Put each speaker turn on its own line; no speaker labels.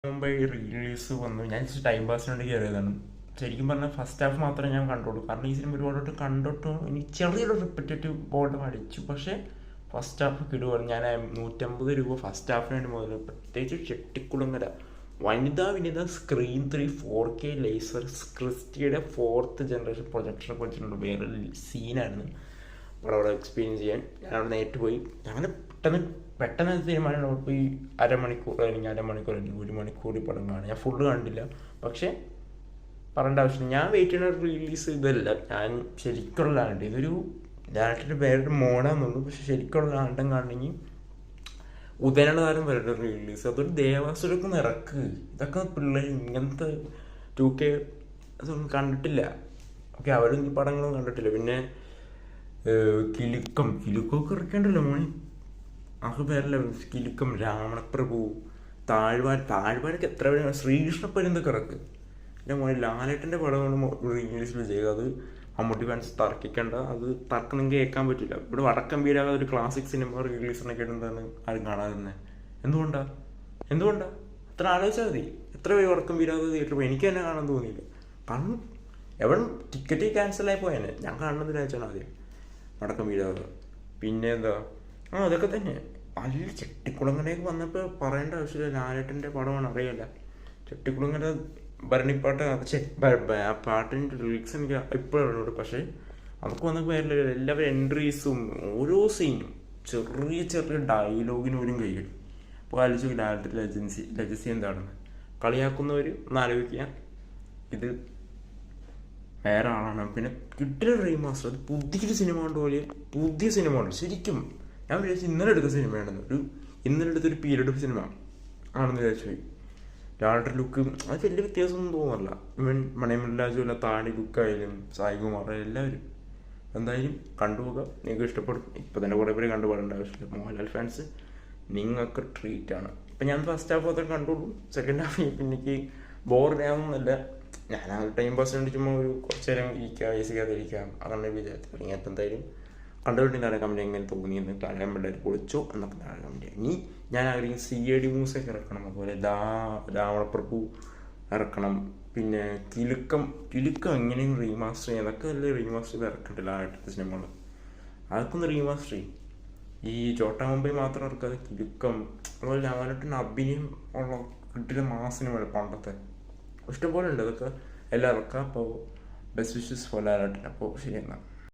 മുമ്പ് ഈ റിലീസ് വന്നു. ഞാൻ ടൈം പാസിന് വേണ്ടി കയറിയതാണ്. ശരിക്കും പറഞ്ഞാൽ ഫസ്റ്റ് ഹാഫ് മാത്രമേ ഞാൻ കണ്ടുള്ളൂ. കാരണം ഈ സിനിമ ഒരുപാടോട്ട് കണ്ടിട്ടും എനിക്ക് ചെറിയൊരു റിപ്പറ്റേറ്റീവ് ബോർഡ് അടിച്ചു. പക്ഷേ ഫസ്റ്റ് ഹാഫ് കിടുവാണ്. ഞാൻ 150 രൂപ ഫസ്റ്റ് ഹാഫിന് വേണ്ടി മുതൽ, പ്രത്യേകിച്ച് Chettikulangara Vanitha screen 3 4K laser ക്രിസ്റ്റിയുടെ 4th ജനറേഷൻ പ്രൊജക്ടറൊക്കെ വെച്ചിട്ടുണ്ട്. വേറെ സീനായിരുന്നു അവിടെ എക്സ്പീരിയൻസ് ചെയ്യാൻ. ഞാൻ അവിടെ നേരിട്ട് പോയി. അങ്ങനെ പെട്ടെന്ന് തീരുമാനം പോയി അരമണിക്കൂർ അല്ലെങ്കിൽ 1 മണിക്കൂർ പടം കാണാൻ. ഞാൻ ഫുള്ള് കണ്ടില്ല. പക്ഷേ പറയേണ്ട ആവശ്യമില്ല. ഞാൻ വെയിറ്റ് ചെയ്യുന്ന റിലീസ് ഇതല്ല. ഞാൻ ശരിക്കുള്ള ലാൻഡ്, ഇതൊരു ലാൻഡിൻ്റെ വേറൊരു മോഡാന്നുള്ളൂ. പക്ഷെ ശരിക്കുള്ള ലാൻഡം കാണണമെങ്കിൽ ഉദയനയുടെ താരം വരുടെ റിലീസ്, അതൊരു ദേവാസുരൊക്കെ ഇറക്ക്. ഇതൊക്കെ പിള്ളേർ ഇങ്ങനത്തെ 2K അതൊന്നും കണ്ടിട്ടില്ല. ഓക്കെ, അവരും ഈ പടങ്ങളൊന്നും കണ്ടിട്ടില്ല. പിന്നെ കിലുക്കമൊക്കെ ഇറക്കേണ്ടല്ലോ മോനെ. ആകെ പേരല്ല കിലുക്കം, രാവണപ്രഭു, താഴ്വാരൊക്കെ എത്ര പേര്, ശ്രീകൃഷ്ണപ്പരുന്തൊക്കെ ഇറക്ക്. എൻ്റെ മോനെ ലാലേട്ടൻ്റെ പടമാണ് റിലീസിൽ ചെയ്യുക. അത് മമ്മൂട്ടി ഫാൻസ് തർക്കിക്കേണ്ട. അത് തർക്കം നിങ്ങൾക്ക് കേൾക്കാൻ പറ്റില്ല. ഇവിടെ വടക്കം വീരാകാതെ ഒരു ക്ലാസിക് സിനിമ റിലീസിനൊക്കെ ഇടുന്നതാണ് ആരും കാണാതിരുന്നത്. എന്തുകൊണ്ടാ അത്ര ആലോചിച്ചാൽ മതി. എത്ര പേര് വടക്കം വീരാകാതെ തിയേറ്ററിൽ പോയി. എനിക്ക് തന്നെ കാണാൻ തോന്നിയില്ല. കാരണം എവിടെ ടിക്കറ്റ് ക്യാൻസലായി പോയേനെ. ഞാൻ കാണുന്നതിന് വെച്ചാണ് ആദ്യം വടക്കം വീരാകാതെ. പിന്നെ എന്താ അതൊക്കെ തന്നെ. നല്ല ചെട്ടിക്കുളങ്ങരയൊക്കെ വന്നപ്പോൾ പറയേണ്ട ആവശ്യമില്ല. ലാലേട്ടൻ്റെ പടമാണ്, അറിയില്ല. ചെട്ടിക്കുളങ്ങര ഭരണിപ്പാട്ട്, ആ പാട്ടിൻ്റെ ലിറിക്സ് എനിക്ക് ഇപ്പോഴും അറിയുള്ളൂ. പക്ഷേ അതൊക്കെ വന്നപ്പോൾ വരില്ല. എല്ലാവരും എൻട്രീസും ഓരോ സീനും ചെറിയ ഡയലോഗിന് പോലും കഴിയും. അപ്പോൾ ആലോചിച്ചു ലാലേട്ടൻ്റെ ലെജസി എന്താണെന്ന്. കളിയാക്കുന്നവർ ഒന്ന് ആലോചിക്കുക, ഇത് വേറെ ആളാണ്. പിന്നെ കിട്ടിയ റീമാസ്റ്റർ, അത് പുതിയൊരു സിനിമ കൊണ്ട് പോലെ പുതിയ സിനിമ ഉണ്ട് ശരിക്കും. ഞാൻ വിചാരിച്ചു ഇന്നലെ എടുത്ത സിനിമയാണെന്ന്. ഇന്നലെ എടുത്തൊരു പീരീഡ് സിനിമ ആണെന്ന് വിചാരിച്ചു പോയി. ലാലേട്ടൻ ലുക്ക് അത് വലിയ വ്യത്യാസമൊന്നും തോന്നുന്നില്ല. ഇവൻ മണിമല്ലാജു അല്ല, താടി ലുക്കായാലും സായികുമാർ എല്ലാവരും. എന്തായാലും കണ്ടുപോകുക, നിങ്ങൾക്ക് ഇഷ്ടപ്പെടും. ഇപ്പം തന്നെ കുറേ പേര് കണ്ടുപോകേണ്ട ആവശ്യമില്ല. മോഹൻലാൽ ഫാൻസ് നിങ്ങൾക്ക് ട്രീറ്റാണ്. ഇപ്പം ഞാൻ ഫസ്റ്റ് ഹാഫ് അത്ര കണ്ടുള്ളൂ. സെക്കൻഡ് ഹാഫ് എനിക്ക് ബോറിനാവുന്നില്ല. ഞാൻ ആ ടൈം പാസ് വേണ്ടി ചുമ്മാ ഒരു കുറച്ച് നേരം ഇരിക്കാം അങ്ങനെ വിചാരിച്ചു. അപ്പം എന്തായാലും കണ്ടുകൊണ്ടിരുന്ന താഴെ കമൻറ്റ് എങ്ങനെ തോന്നിയെന്ന് താഴെ പിള്ളേർ പൊളിച്ചോ എന്നൊക്കെ താഴെ കമൻറ്റ്. ഇനി ഞാൻ ആഗ്രഹിക്കും CID മൂസൊക്കെ ഇറക്കണം. അതുപോലെ രാവണപ്രഭു ഇറക്കണം. പിന്നെ കിലുക്കം എങ്ങനെയും റീമാസ്റ്റർ ചെയ്യും. അതൊക്കെ നല്ല റീമാസ്റ്റർ ചെയ്ത് ഇറക്കണ്ടില്ല ആയിട്ട് സിനിമകൾ. അതൊക്കെ ഒന്ന് റീമാസ്റ്റർ ചെയ്യും. ഈ ചോട്ടാ മുംബൈ മാത്രം ഇറക്കാതെ കിലുക്കം, അതുപോലെ ലാലേട്ടൻ്റെ അഭിനയം ഉള്ള കിട്ടിയ സിനിമകൾ പണ്ടത്തെ ഇഷ്ടംപോലെ ഉണ്ട്. അതൊക്കെ എല്ലാം ഇറക്കാം. അപ്പോൾ ബെസ്റ്റ് വിഷസ് ഫോർ ലാലേട്ടൻ. അപ്പോൾ ശരി എന്നാൽ.